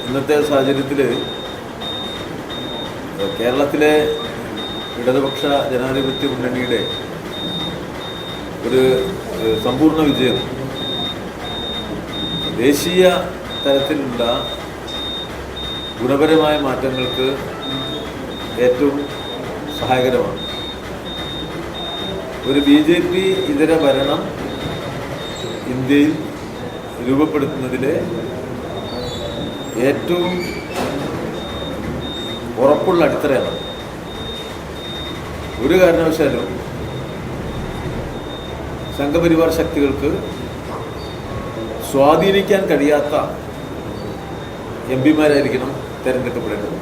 ഇന്നത്തെ സാഹചര്യത്തിൽ കേരളത്തിലെ ഇടതുപക്ഷ ജനാധിപത്യ മുന്നണിയുടെ ഒരു സമ്പൂർണ്ണ വിജയം ദേശീയ തലത്തിലുള്ള ഗുണപരമായ മാറ്റങ്ങൾക്ക് ഏറ്റവും സഹായകരമാണ്. ഒരു BJP ഇതര ഭരണം ഇന്ത്യയിൽ രൂപപ്പെടുത്തുന്നതിലെ ഏറ്റവും ഉറപ്പുള്ള അടിത്തറയാണ്. ഒരു കാരണവശാലും സംഘപരിവാർ ശക്തികൾക്ക് സ്വാധീനിക്കാൻ കഴിയാത്ത MP-മാരായിരിക്കണം തിരഞ്ഞെടുക്കപ്പെടേണ്ടത്.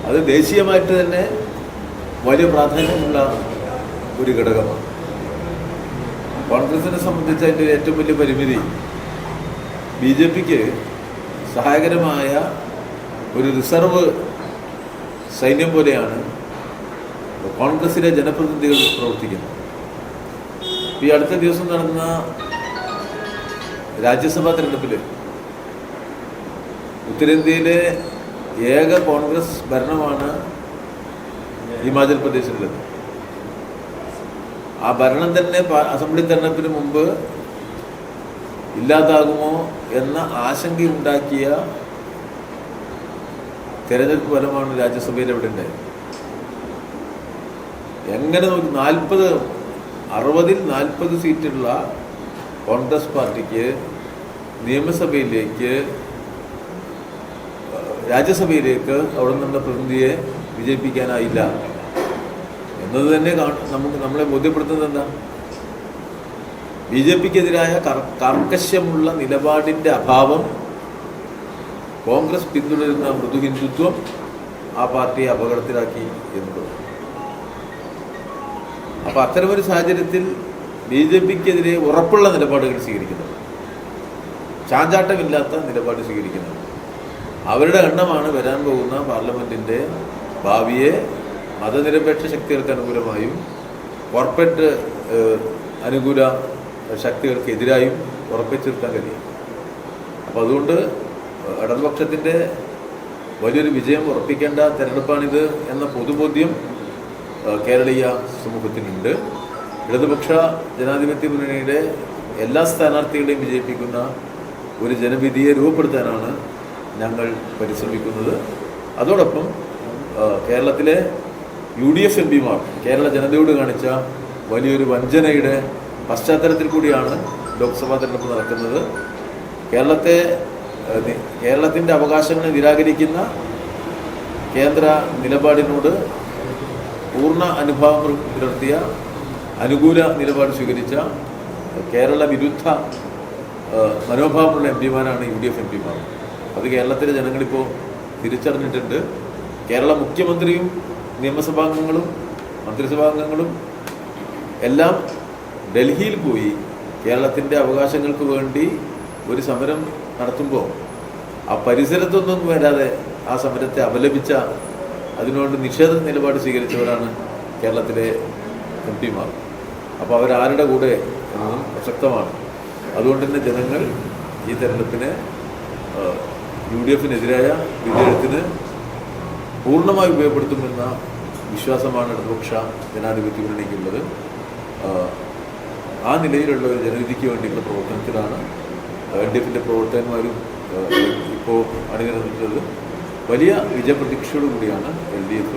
അത് ദേശീയമായിട്ട് തന്നെ വലിയ പ്രാധാന്യമുള്ള ഒരു ഘടകമാണ്. കോൺഗ്രസിനെ സംബന്ധിച്ച് അതിൻ്റെ ഏറ്റവും വലിയ പരിമിതി BJPക്ക് സഹായകരമായ ഒരു റിസർവ് സൈന്യം പോലെയാണ് കോൺഗ്രസിലെ ജനപ്രതിനിധികൾ പ്രവർത്തിക്കുന്നത്. ഈ അടുത്ത ദിവസം നടന്ന രാജ്യസഭാ തെരഞ്ഞെടുപ്പിൽ ഉത്തരേന്ത്യയിലെ ഏക കോൺഗ്രസ് ഭരണമാണ് ഹിമാചൽ പ്രദേശിലുള്ളത്. ആ ഭരണം തന്നെ അസംബ്ലി തെരഞ്ഞെടുപ്പിന് മുമ്പ് ഇല്ലാതാകുമോ എന്ന ആശങ്കയുണ്ടാക്കിയ തെരഞ്ഞെടുപ്പ് ഫലമാണ് രാജ്യസഭയിൽ അവിടെ ഉണ്ടായത്. എങ്ങനെ നോക്കി 60-ൽ 40 സീറ്റുള്ള കോൺഗ്രസ് പാർട്ടിക്ക് നിയമസഭയിലേക്ക് രാജ്യസഭയിലേക്ക് അവിടെ നിന്നുള്ള പ്രതിനിധിയെ വിജയിപ്പിക്കാനായില്ല എന്നത് തന്നെ നമ്മളെ ബോധ്യപ്പെടുത്തുന്നത് എന്താ? BJPക്കെതിരായ കർക്കശമുള്ള നിലപാടിൻ്റെ അഭാവം, കോൺഗ്രസ് പിന്തുടരുന്ന മൃദു ഹിന്ദുത്വം ആ പാർട്ടിയെ അപകടത്തിലാക്കി എന്നുള്ളത്. അപ്പോൾ അത്തരമൊരു സാഹചര്യത്തിൽ BJPക്കെതിരെ ഉറപ്പുള്ള നിലപാടുകൾ സ്വീകരിക്കുന്നത്, ചാഞ്ചാട്ടമില്ലാത്ത നിലപാട് സ്വീകരിക്കുന്നത്, അവരുടെ എണ്ണമാണ് വരാൻ പോകുന്ന പാർലമെൻറ്റിൻ്റെ ഭാവിയെ മതനിരപേക്ഷ ശക്തികൾക്ക് അനുകൂലമായും കോർപ്പറേറ്റ് അനുകൂല ശക്തികൾക്കെതിരായും ഉറപ്പിച്ചിരുത്താൻ കഴിയും. അപ്പോൾ അതുകൊണ്ട് ഇടതുപക്ഷത്തിൻ്റെ വലിയൊരു വിജയം ഉറപ്പിക്കേണ്ട തെരഞ്ഞെടുപ്പാണിത് എന്ന പൊതുബോധ്യം കേരളീയ സമൂഹത്തിനുണ്ട്. ഇടതുപക്ഷ ജനാധിപത്യ മുന്നണിയുടെ എല്ലാ സ്ഥാനാർത്ഥികളെയും വിജയിപ്പിക്കുന്ന ഒരു ജനവിധിയെ രൂപപ്പെടുത്താനാണ് ഞങ്ങൾ പരിശ്രമിക്കുന്നത്. അതോടൊപ്പം കേരളത്തിലെ UDF MP-മാർ കേരള ജനതയോട് കാണിച്ച വലിയൊരു വഞ്ചനയുടെ പശ്ചാത്തലത്തിൽ കൂടിയാണ് ലോക്സഭാ തെരഞ്ഞെടുപ്പ് നടക്കുന്നത്. കേരളത്തിൻ്റെ അവകാശങ്ങളെ നിരാകരിക്കുന്ന കേന്ദ്ര നിലപാടിനോട് പൂർണ്ണ അനുഭാവം പുലർത്തിയ അനുകൂല നിലപാട് സ്വീകരിച്ച കേരള വിരുദ്ധ മനോഭാവമുള്ള MP-മാരാണ് UDF MP-മാർ. അത് കേരളത്തിലെ ജനങ്ങളിപ്പോൾ തിരിച്ചറിഞ്ഞിട്ടുണ്ട്. കേരള മുഖ്യമന്ത്രിയും നിയമസഭാംഗങ്ങളും മന്ത്രിസഭാംഗങ്ങളും എല്ലാം ഡൽഹിയിൽ പോയി കേരളത്തിൻ്റെ അവകാശങ്ങൾക്ക് വേണ്ടി ഒരു സമരം നടത്തുമ്പോൾ ആ പരിസരത്തൊന്നും വരാതെ ആ സമരത്തെ അപലപിച്ച, അതിനോട് നിഷേധ നിലപാട് സ്വീകരിച്ചവരാണ് കേരളത്തിലെ MP-മാർ. അപ്പോൾ അവരാരുടെ കൂടെ എന്നതും പ്രസക്തമാണ്. അതുകൊണ്ട് തന്നെ ജനങ്ങൾ ഈ തെരഞ്ഞെടുപ്പിനെ UDF-നെതിരായ വിജയത്തിന് പൂർണ്ണമായി ഉപയോഗപ്പെടുത്തുമെന്ന വിശ്വാസമാണ് ഇടതുപക്ഷ ജനാധിപത്യ മുന്നണിക്കുള്ളത്. ആ നിലയിലുള്ള ഒരു ജനവിധിക്ക് വേണ്ടിയുള്ള പ്രവർത്തനത്തിലാണ് LDF-ൻ്റെ പ്രവർത്തകന്മാരും ഇപ്പോൾ അണിനിരന്നിട്ടുള്ളത്. വലിയ വിജയപ്രതീക്ഷയോടുകൂടിയാണ് LDF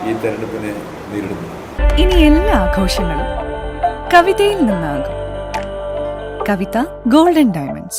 ഈ തെരഞ്ഞെടുപ്പിനെ നേരിടുന്നത്. ഇനി എല്ലാ ആഘോഷങ്ങളും കവിതയിൽ നിന്നാകും. കവിത ഗോൾഡൻ ഡയമണ്ട്സ്.